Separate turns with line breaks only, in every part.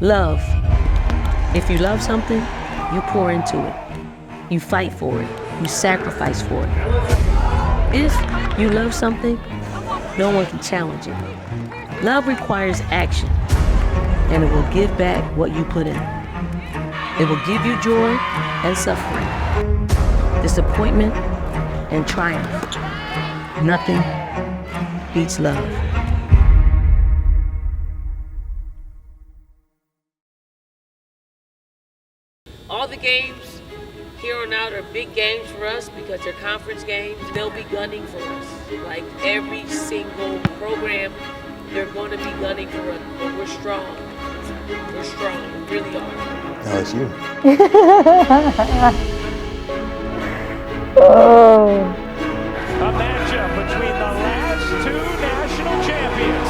Love. If you love something, you pour into it. You fight for it. You sacrifice for it. If you love something, no one can challenge it. Love requires action, and it will give back what you put in. It will give you joy and suffering, disappointment and triumph. Nothing beats love. All the games here on out are big games for us because they're conference games. They'll be gunning for us. Like every single program, they're going to be gunning for us. But we're strong. We're strong. We really are.
LSU.
Oh.
A matchup between the last two national champions,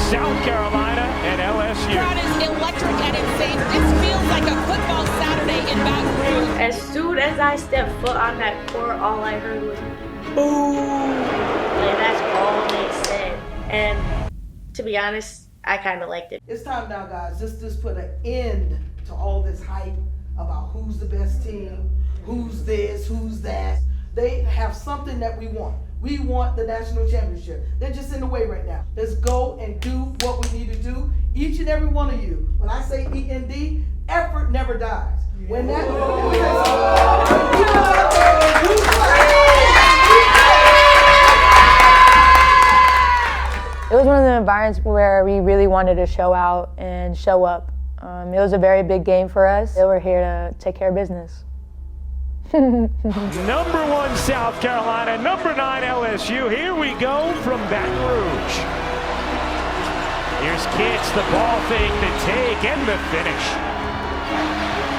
South Carolina and LSU.
The crowd is electric and insane. This feels like a football Saturday in Baton Rouge.
As soon as I stepped foot on that court, all I heard was "boo." Like that's all they said. And to be honest, I kind of liked it.
It's time now, guys. Just put an end to all this hype about who's the best team, who's this, who's that. They have something that we want. We want the national championship. They're just in the way right now. Let's go and do what we need to do. Each and every one of you. When I say END, effort never dies. When that
It was one of the environments where we really wanted to show out and show up. It was a very big game for us. They were here to take care of business.
Number 1 South Carolina, number 9 LSU. Here we go from Baton Rouge. Here's Kitts, the ball fake, the take, and the finish.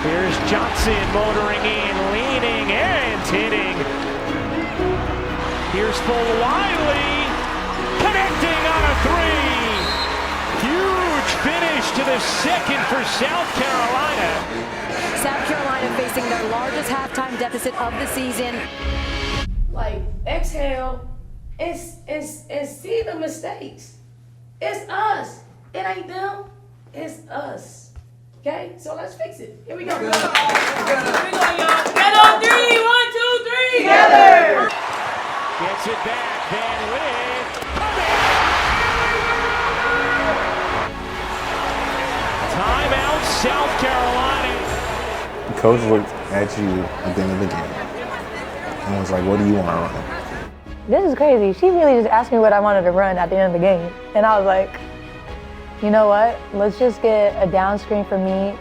Here's Johnson motoring in, leaning, and hitting. Here's full Wiley, connecting on a 3. Huge finish to the second for South Carolina.
South Carolina facing their largest halftime deficit of the season.
Like, exhale and see the mistakes. It's us. It ain't them. It's us. Okay? So let's fix it. Here we go. Here we go, y'all. Get on 3. 1, 2, 3. Together.
Gets it back, Van Lith. Timeout, South Carolina.
The coach looked at you at the end of the game and was like, what do you want to run?
This is crazy. She really just asked me what I wanted to run at the end of the game. And I was like, you know what? Let's just get a down screen for me.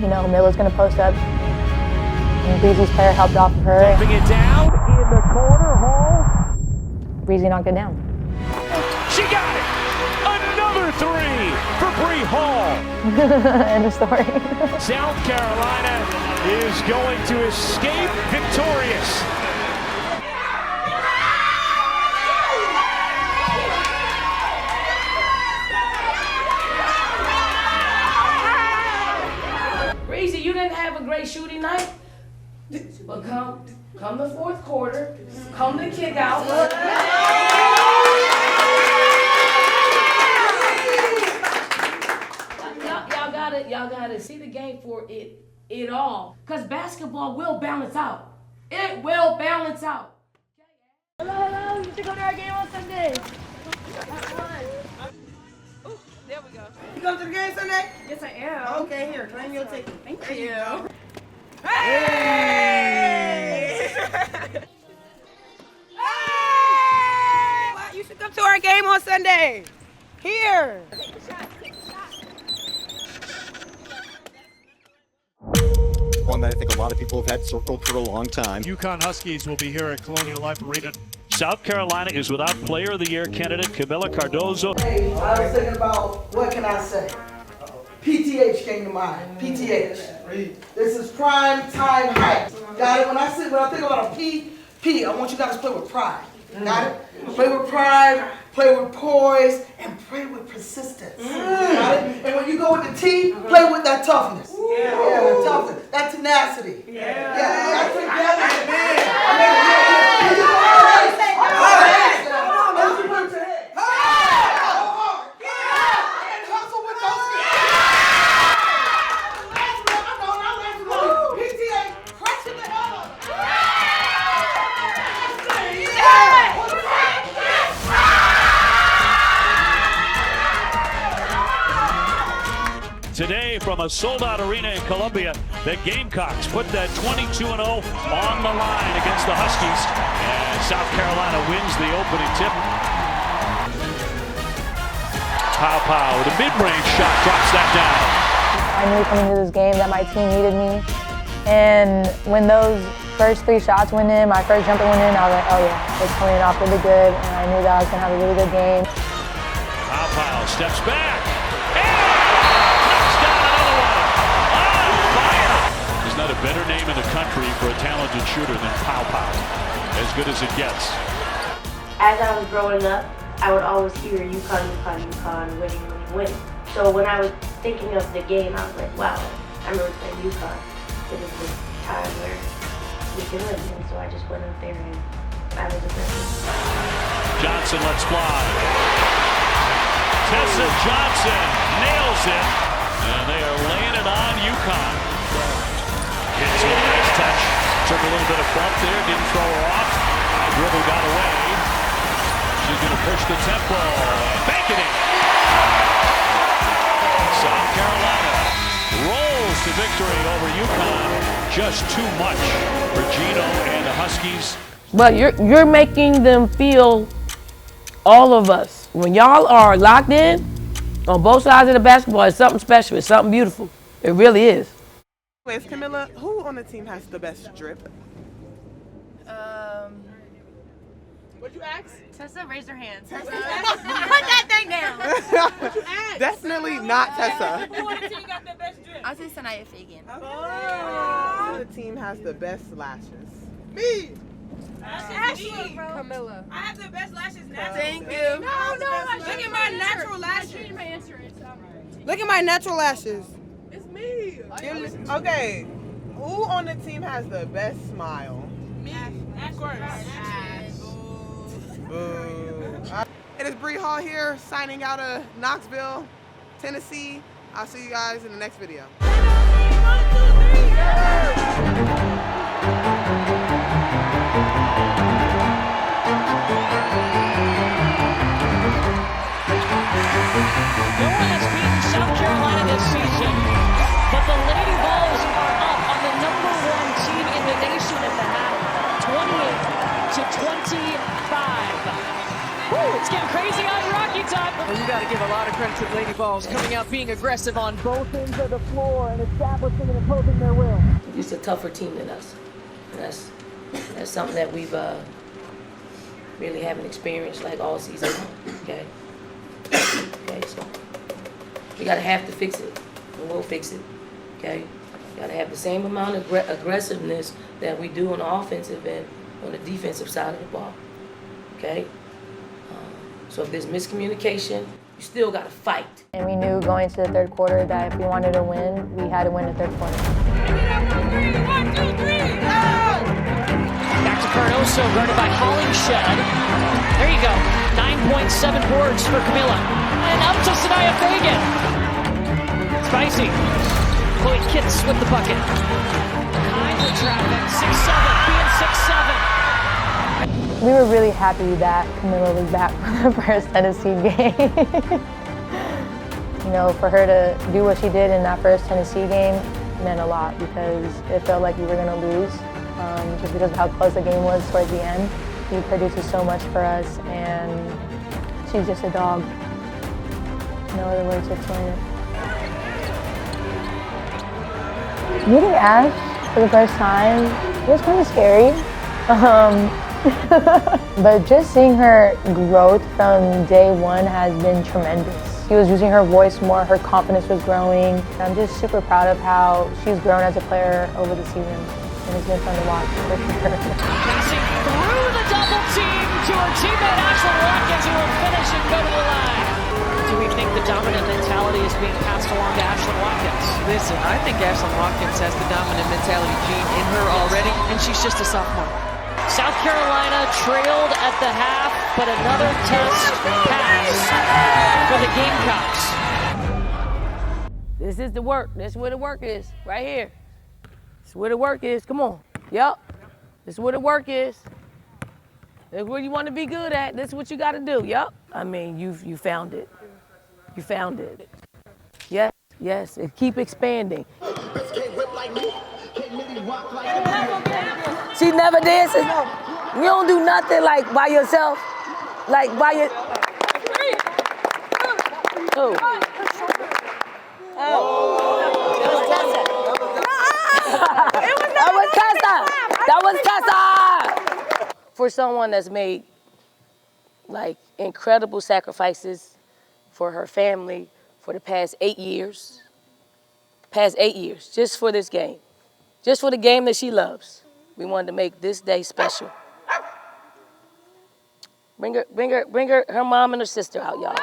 Miller's going to post up. And Breezy's player helped off of her.
Bring it down in the corner, Hall.
Breezy knocked it down.
She got it! Another 3 for Bree Hall.
End of story.
South Carolina is going to escape victorious.
Breezy, you didn't have a great shooting night. But come the fourth quarter, come the kick out. Y'all gotta see the game for it all. Cause basketball will balance out. It will balance out.
Hello, you should go to our game on Sunday.
Oh, there we go.
You go to the game Sunday?
Yes, I am.
Okay, here, claim your ticket.
Thank you.
Hey!
Hey! You should come to our game on Sunday. Here.
One that I think a lot of people have had circled for a long time.
UConn Huskies will be here at Colonial Life Arena.
South Carolina is without Player of the Year candidate Camila Cardozo.
Hey, I was thinking about, what can I say? PTH came to mind. PTH. This is prime time hype. Got it? When I think about a P, I want you guys to play with pride. Got it? Play with pride, play with poise, and play with persistence. Got it? And when you go with the T, play with that toughness. Yeah, that toughness, that tenacity. Yeah, that together, man. Let's put your head. And hustle with those skills.
Today, from a sold-out arena in Columbia, the Gamecocks put that 22-0 on the line against the Huskies. And South Carolina wins the opening tip. Pow with a mid-range shot, drops that down.
I knew coming into this game that my team needed me. And when those first 3 shots went in, my first jumper went in, I was like, oh yeah, it's coming off really good. And I knew that I was going to have a really good game.
Pow steps back. Knocks down another one. On fire. There's not a better name in the country for a talented shooter than Pow. As good as it gets.
As I was growing up, I would always hear UConn, winning. So when I was thinking of the game, I was like, wow, I remember playing UConn. It was this time where we can win. And so I just went up there and I was aggressive.
Johnson lets fly. Tessa Johnson nails it. And they are laying it on UConn. Hits with a nice touch. Took a little bit of bump there, didn't throw her off. Dribble got away. She's going to push the tempo and bank it in. South Carolina rolls to victory over UConn. Just too much for Gino and the Huskies.
But you're making them feel, all of us, when y'all are locked in on both sides of the basketball, it's something special. It's something beautiful. It really is.
Anyways, Camilla, who on the team has the best drip?
What'd you ask?
Tessa, raise her hand.
Tessa?
Put that thing down.
What'd you ask?
Definitely not Tessa.
Who on the team got the best drip?
I'll say Sanaya Fagan.
Who on the team has the best lashes?
Me. Ashley.
Camilla.
I have the best lashes now.
Thank you.
No. Look at my natural lashes. Look at my natural lashes.
It's me. Okay, who on the team has the best smile?
Me. Of course.
Boo. It is Bree Hall here, signing out of Knoxville, Tennessee. I'll see you guys in the next video.
1. No one has beaten South Carolina this season, but the Lady Vols are up on the #1 team in the nation at the half, 28-25. Woo, it's getting crazy on Rocky Top.
Well, you got to give a lot of credit to the Lady Vols coming out being aggressive on both ends of the floor and establishing and imposing their will.
It's a tougher team than us. And that's something that we've really haven't experienced like all season long. Okay, so we gotta have to fix it, and we'll fix it. Okay, we gotta have the same amount of aggressiveness that we do on the offensive and on the defensive side of the ball. Okay, so if there's miscommunication, you still gotta fight.
And we knew going to the third quarter that if we wanted to win, we had to win the third quarter.
1, 2, 3, go!
Back to Cardoso, guarded by Hollingshed. There you go. 9.7 boards for Camilla. And up to Sanaya Fagan. Spicy. Chloe Kitts with the bucket. Behind the traffic. 6'7", being 6'7".
We were really happy that Camilla was back for the first Tennessee game. You know, for her to do what she did in that first Tennessee game meant a lot because it felt like we were going to lose just because of how close the game was towards the end. She produces so much for us, and she's just a dog. No other words to explain it. Meeting Ash for the first time, it was kind of scary. But just seeing her growth from day one has been tremendous. She was using her voice more, her confidence was growing. I'm just super proud of how she's grown as a player over the season. And it's been fun to watch, for sure.
Passing through the double team to her teammate Ashlyn Watkins, who will finish and go to the line. Do we think the dominant mentality is being passed along to Ashlyn Watkins?
Listen, I think Ashlyn Watkins has the dominant mentality gene in her already, and she's just a sophomore.
South Carolina trailed at the half, but another test pass for the Gamecocks.
This is the work. This is where the work is, right here. This is where the work is. Come on. Yep. This is where the work is. This is where you want to be good at. This is what you got to do. Yep. I mean, you found it. You found it. Yes. Yes, and keep expanding. She never dances. You don't do nothing like by yourself, like by your. Who? That was Tessa. For someone that's made like incredible sacrifices for her family for the past 8 years, just for this game, just for the game that she loves. We wanted to make this day special. Bring her mom and her sister out, y'all.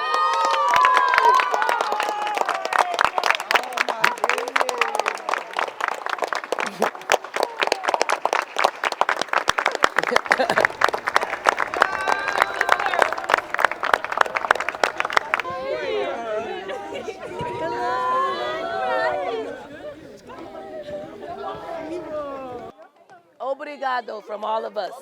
Obrigado from all of us.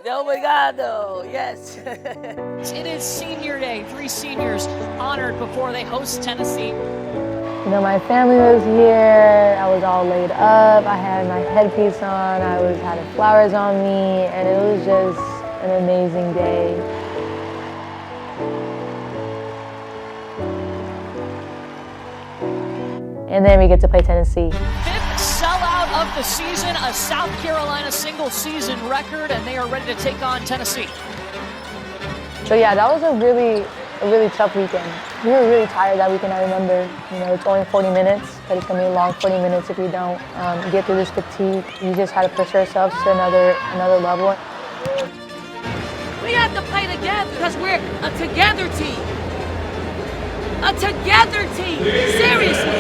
Obrigado, yes.
It is senior day. 3 seniors honored before they host Tennessee.
You know, my family was here. I was all laid up. I had my headpiece on. I had flowers on me, and it was just an amazing day. And then we get to play Tennessee.
5th sellout of the season, a South Carolina single-season record, and they are ready to take on Tennessee.
So yeah, that was a really tough weekend. We were really tired that weekend, I remember. You know, it's only 40 minutes, but it's gonna be a long 40 minutes if we don't get through this fatigue. We just had to push ourselves to another level.
We have to play together because we're a together team. A together team, seriously.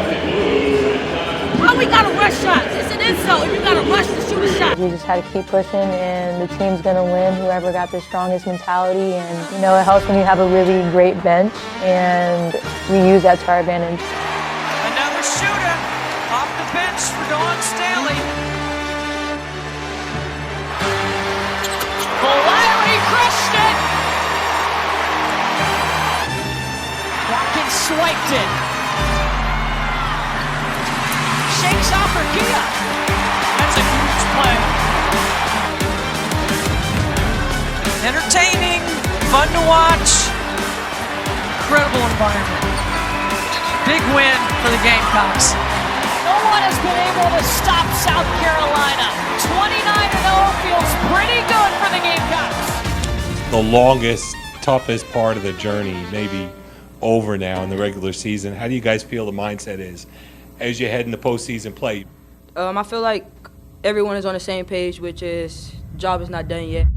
Why we gotta rush shots? It's an insult if you gotta rush to shoot a shot.
We just had to keep pushing, and the team's gonna win, whoever got the strongest mentality. And you know, it helps when you have a really great bench, and we use that to our advantage.
Another shooter off the bench for Dawn Staley.
Larry crushed it. Watkins swiped it. Shakes off her Kia.
That's a huge play. Entertaining, fun to watch. Incredible environment. Big win for the Gamecocks.
No one has been able to stop South Carolina. 29-0 feels pretty good for the Gamecocks.
The longest, toughest part of the journey, maybe over now in the regular season. How do you guys feel the mindset is as you head into postseason play?
I feel like everyone is on the same page, which is job is not done yet.